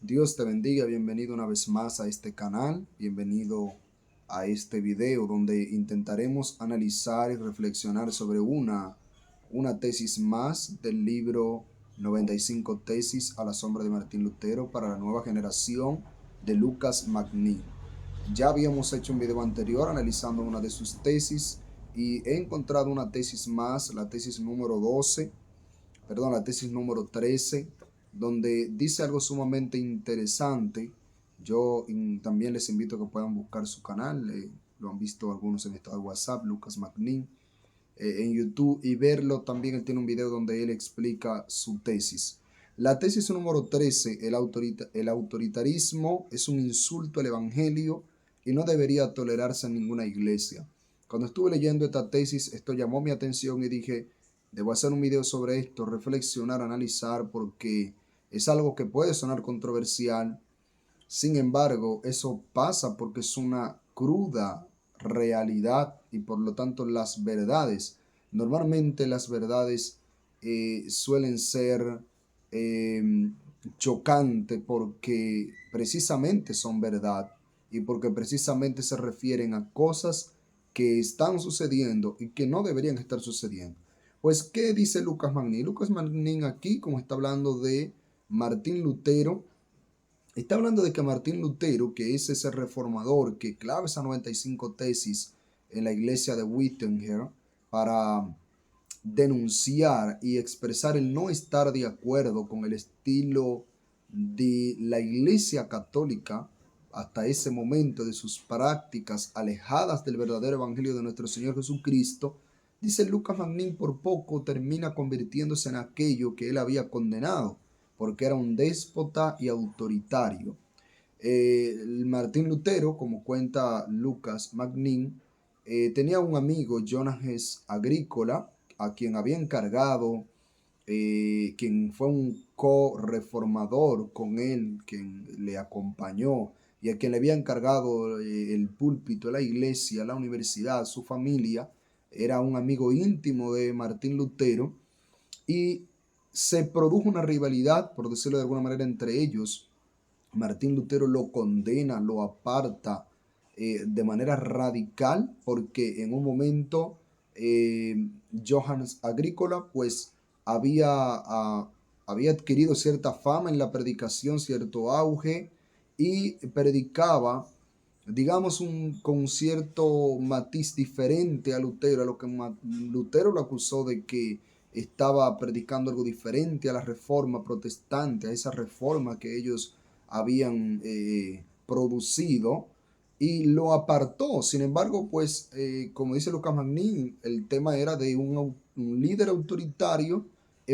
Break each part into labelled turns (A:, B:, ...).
A: Dios te bendiga, bienvenido una vez más a este canal, bienvenido a este video donde intentaremos analizar y reflexionar sobre una tesis más del libro 95 tesis a la sombra de Martín Lutero para la nueva generación de Lucas Magnin. Ya habíamos hecho un video anterior analizando una de sus tesis y he encontrado una tesis más, la tesis número 12, la tesis número 13, donde dice algo sumamente interesante. Yo también les invito a que puedan buscar su canal, lo han visto algunos en estado de WhatsApp, Lucas Magnin, en YouTube, y verlo también. Él tiene un video donde él explica su tesis. La tesis número 13, el autoritarismo es un insulto al evangelio y no debería tolerarse en ninguna iglesia. Cuando estuve leyendo esta tesis, esto llamó mi atención y dije, debo hacer un video sobre esto, reflexionar, analizar, porque es algo que puede sonar controversial. Sin embargo, eso pasa porque es una cruda realidad y por lo tanto las verdades, normalmente las verdades suelen ser eh, chocantes porque precisamente son verdad y porque precisamente se refieren a cosas que están sucediendo y que no deberían estar sucediendo. Pues, ¿qué dice Lucas Magnin? Lucas Magnin aquí, como está hablando de Martín Lutero, está hablando de que Martín Lutero, que es ese reformador que clava esas 95 tesis en la iglesia de Wittenberg para denunciar y expresar el no estar de acuerdo con el estilo de la iglesia católica hasta ese momento, de sus prácticas alejadas del verdadero evangelio de nuestro Señor Jesucristo. Dice Lucas Magnin, por poco termina convirtiéndose en aquello que él había condenado, porque era un déspota y autoritario. Martín Lutero, como cuenta Lucas Magnin, tenía un amigo, Johannes Agrícola, a quien había encargado, quien fue un co-reformador con él, quien le acompañó y a quien le había encargado el púlpito, la iglesia, la universidad, su familia. Era un amigo íntimo de Martín Lutero y se produjo una rivalidad, por decirlo de alguna manera, entre ellos. Martín Lutero lo condena, lo aparta de manera radical, porque en un momento Johannes Agrícola pues había adquirido cierta fama en la predicación, cierto auge, y predicaba, digamos, con cierto matiz diferente a Lutero, a lo que Lutero lo acusó de que estaba predicando algo diferente a la reforma protestante, a esa reforma que ellos habían producido, y lo apartó. Sin embargo, pues, como dice Lucas Magnin, el tema era de un líder autoritario,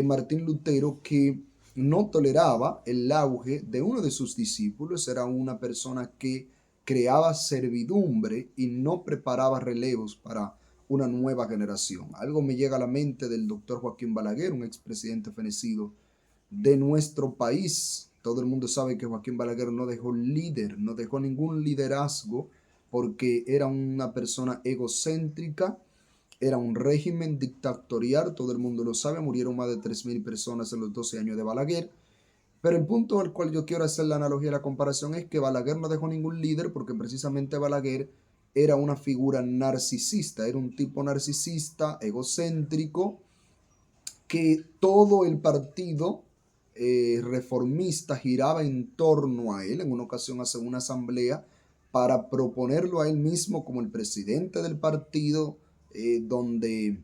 A: Martín Lutero, que no toleraba el auge de uno de sus discípulos. Era una persona que creaba servidumbre y no preparaba relevos para una nueva generación. Algo me llega a la mente del doctor Joaquín Balaguer, un expresidente fenecido de nuestro país. Todo el mundo sabe que Joaquín Balaguer no dejó líder, no dejó ningún liderazgo, porque era una persona egocéntrica, era un régimen dictatorial, todo el mundo lo sabe, murieron más de 3.000 personas en los 12 años de Balaguer. Pero el punto al cual yo quiero hacer la analogía y la comparación es que Balaguer no dejó ningún líder porque precisamente Balaguer era una figura narcisista, era un tipo narcisista, egocéntrico, que todo el partido reformista giraba en torno a él. En una ocasión hace una asamblea para proponerlo a él mismo como el presidente del partido, donde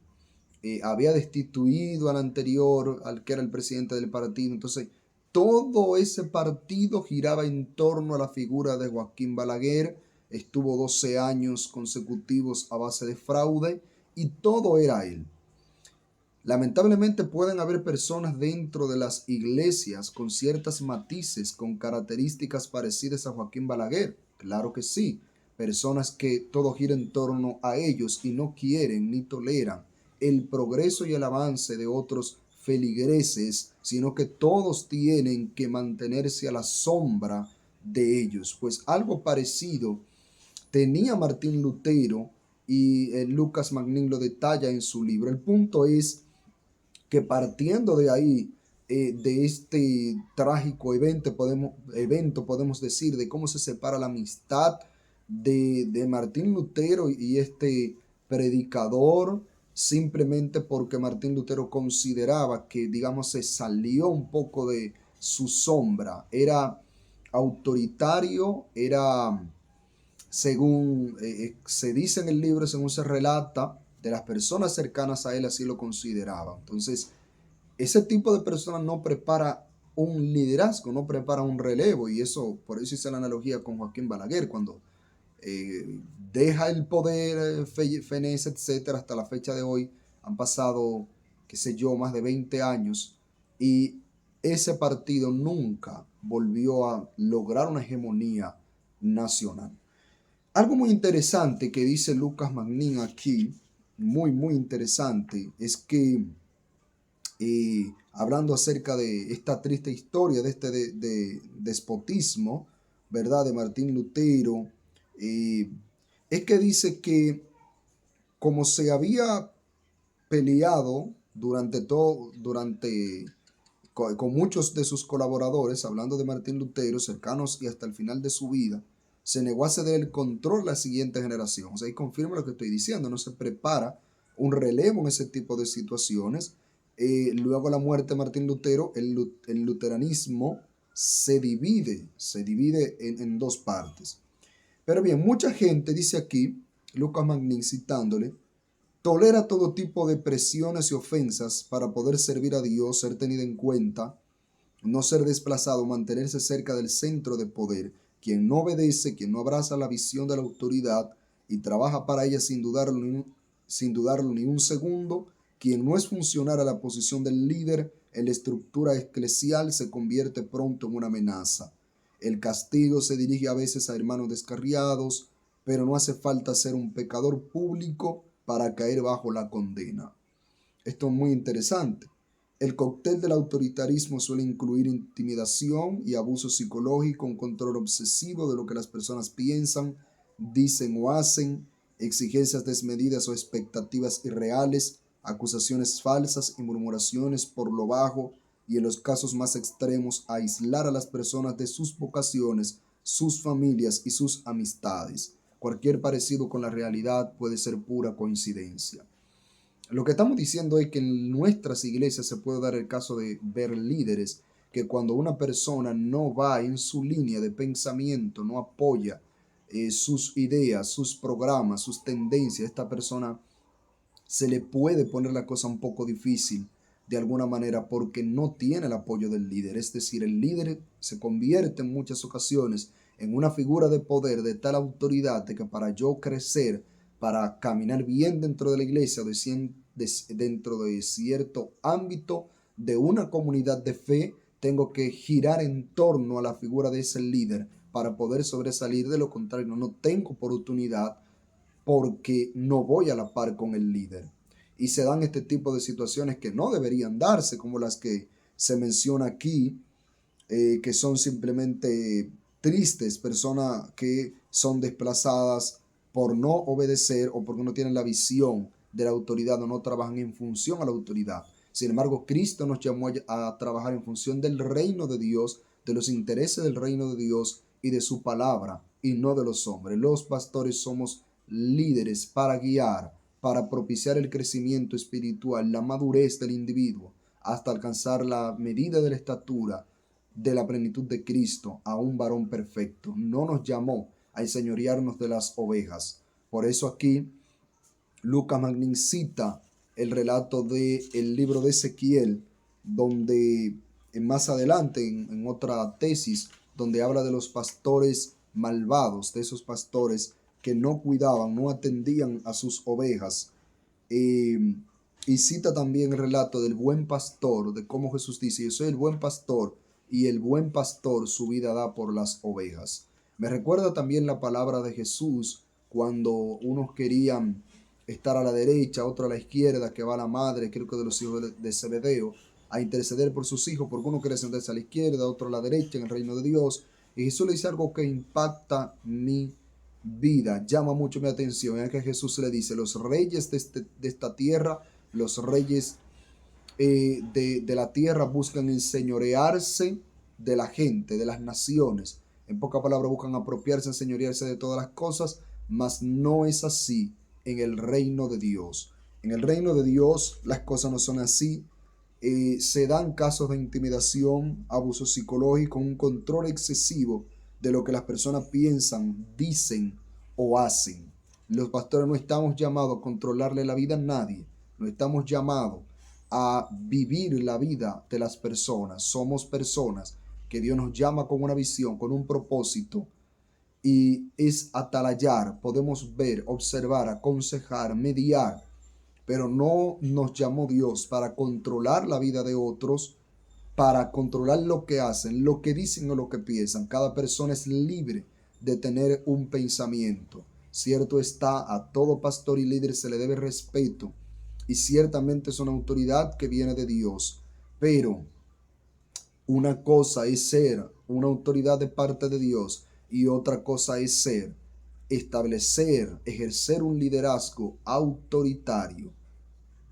A: había destituido al anterior, al que era el presidente del partido. Entonces, todo ese partido giraba en torno a la figura de Joaquín Balaguer. Estuvo 12 años consecutivos a base de fraude y todo era él. Lamentablemente pueden haber personas dentro de las iglesias con ciertas matices, con características parecidas a Joaquín Balaguer. Claro que sí. Personas que todo gira en torno a ellos y no quieren ni toleran el progreso y el avance de otros feligreses, sino que todos tienen que mantenerse a la sombra de ellos. Pues algo parecido tenía Martín Lutero y Lucas Magnin lo detalla en su libro. El punto es que partiendo de ahí, de este trágico evento, podemos decir, de cómo se separa la amistad de Martín Lutero y este predicador, simplemente porque Martín Lutero consideraba que, digamos, se salió un poco de su sombra, era autoritario, era, según se dice en el libro, según se relata, de las personas cercanas a él así lo consideraban. Entonces, ese tipo de personas no prepara un liderazgo, no prepara un relevo, y eso, por eso hice la analogía con Joaquín Balaguer, cuando deja el poder, fenece, etcétera, hasta la fecha de hoy, han pasado, qué sé yo, más de 20 años, y ese partido nunca volvió a lograr una hegemonía nacional. Algo muy interesante que dice Lucas Magnin aquí, muy interesante, es que hablando acerca de esta triste historia de este despotismo, ¿verdad? De Martín Lutero, es que dice que como se había peleado con muchos de sus colaboradores, hablando de Martín Lutero, cercanos y hasta el final de su vida, se negó a ceder el control a la siguiente generación. O sea, ahí confirma lo que estoy diciendo, no se prepara un relevo en ese tipo de situaciones. Luego de la muerte de Martín Lutero, el luteranismo se divide en dos partes. Pero bien, mucha gente dice aquí, Lucas Magnin citándole, tolera todo tipo de presiones y ofensas para poder servir a Dios, ser tenido en cuenta, no ser desplazado, mantenerse cerca del centro de poder. Quien no obedece, quien no abraza la visión de la autoridad y trabaja para ella sin dudarlo ni un segundo, quien no es funcional a la posición del líder en la estructura eclesial se convierte pronto en una amenaza. El castigo se dirige a veces a hermanos descarriados, pero no hace falta ser un pecador público para caer bajo la condena. Esto es muy interesante. El cóctel del autoritarismo suele incluir intimidación y abuso psicológico, un control obsesivo de lo que las personas piensan, dicen o hacen, exigencias desmedidas o expectativas irreales, acusaciones falsas y murmuraciones por lo bajo, y en los casos más extremos, aislar a las personas de sus vocaciones, sus familias y sus amistades. Cualquier parecido con la realidad puede ser pura coincidencia. Lo que estamos diciendo es que en nuestras iglesias se puede dar el caso de ver líderes que cuando una persona no va en su línea de pensamiento, no apoya sus ideas, sus programas, sus tendencias, esta persona se le puede poner la cosa un poco difícil de alguna manera porque no tiene el apoyo del líder. Es decir, el líder se convierte en muchas ocasiones en una figura de poder, de tal autoridad, de que para yo crecer, para caminar bien dentro de la iglesia, dentro de cierto ámbito de una comunidad de fe, tengo que girar en torno a la figura de ese líder para poder sobresalir. De lo contrario, no tengo oportunidad porque no voy a la par con el líder. Y se dan este tipo de situaciones que no deberían darse, como las que se menciona aquí, que son simplemente tristes, personas que son desplazadas por no obedecer o porque no tienen la visión de la autoridad o no trabajan en función a la autoridad. Sin embargo, Cristo nos llamó a trabajar en función del reino de Dios, de los intereses del reino de Dios y de su palabra, y no de los hombres. Los pastores somos líderes para guiar, para propiciar el crecimiento espiritual, la madurez del individuo, hasta alcanzar la medida de la estatura de la plenitud de Cristo, a un varón perfecto. No nos llamó a enseñorearnos de las ovejas. Por eso aquí Lucas Magnin cita el relato del libro de Ezequiel, donde más adelante en otra tesis, donde habla de los pastores malvados, de esos pastores que no cuidaban, no atendían a sus ovejas. Y cita también el relato del buen pastor, de cómo Jesús dice: yo soy el buen pastor, y el buen pastor su vida da por las ovejas. Me recuerda también la palabra de Jesús cuando unos querían estar a la derecha, otro a la izquierda, que va la madre, creo que de los hijos de Zebedeo, a interceder por sus hijos, porque uno quiere sentarse a la izquierda, otro a la derecha en el reino de Dios. Y Jesús le dice algo que impacta mi vida, llama mucho mi atención, es que Jesús le dice: los reyes de esta tierra, los reyes de la tierra buscan enseñorearse de la gente, de las naciones. En pocas palabras, buscan apropiarse, enseñorearse de todas las cosas, mas no es así en el reino de Dios. En el reino de Dios las cosas no son así. Se dan casos de intimidación, abuso psicológico, un control excesivo de lo que las personas piensan, dicen o hacen. Los pastores no estamos llamados a controlarle la vida a nadie, no estamos llamados a vivir la vida de las personas. Somos personas que Dios nos llama con una visión, con un propósito, y es atalayar, podemos ver, observar, aconsejar, mediar, pero no nos llamó Dios para controlar la vida de otros, para controlar lo que hacen, lo que dicen o lo que piensan. Cada persona es libre de tener un pensamiento. Cierto está, a todo pastor y líder se le debe respeto y ciertamente es una autoridad que viene de Dios, pero una cosa es ser una autoridad de parte de Dios y otra cosa es ejercer un liderazgo autoritario,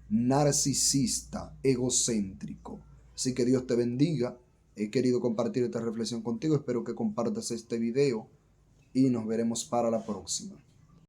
A: narcisista, egocéntrico. Así que Dios te bendiga. He querido compartir esta reflexión contigo. Espero que compartas este video y nos veremos para la próxima.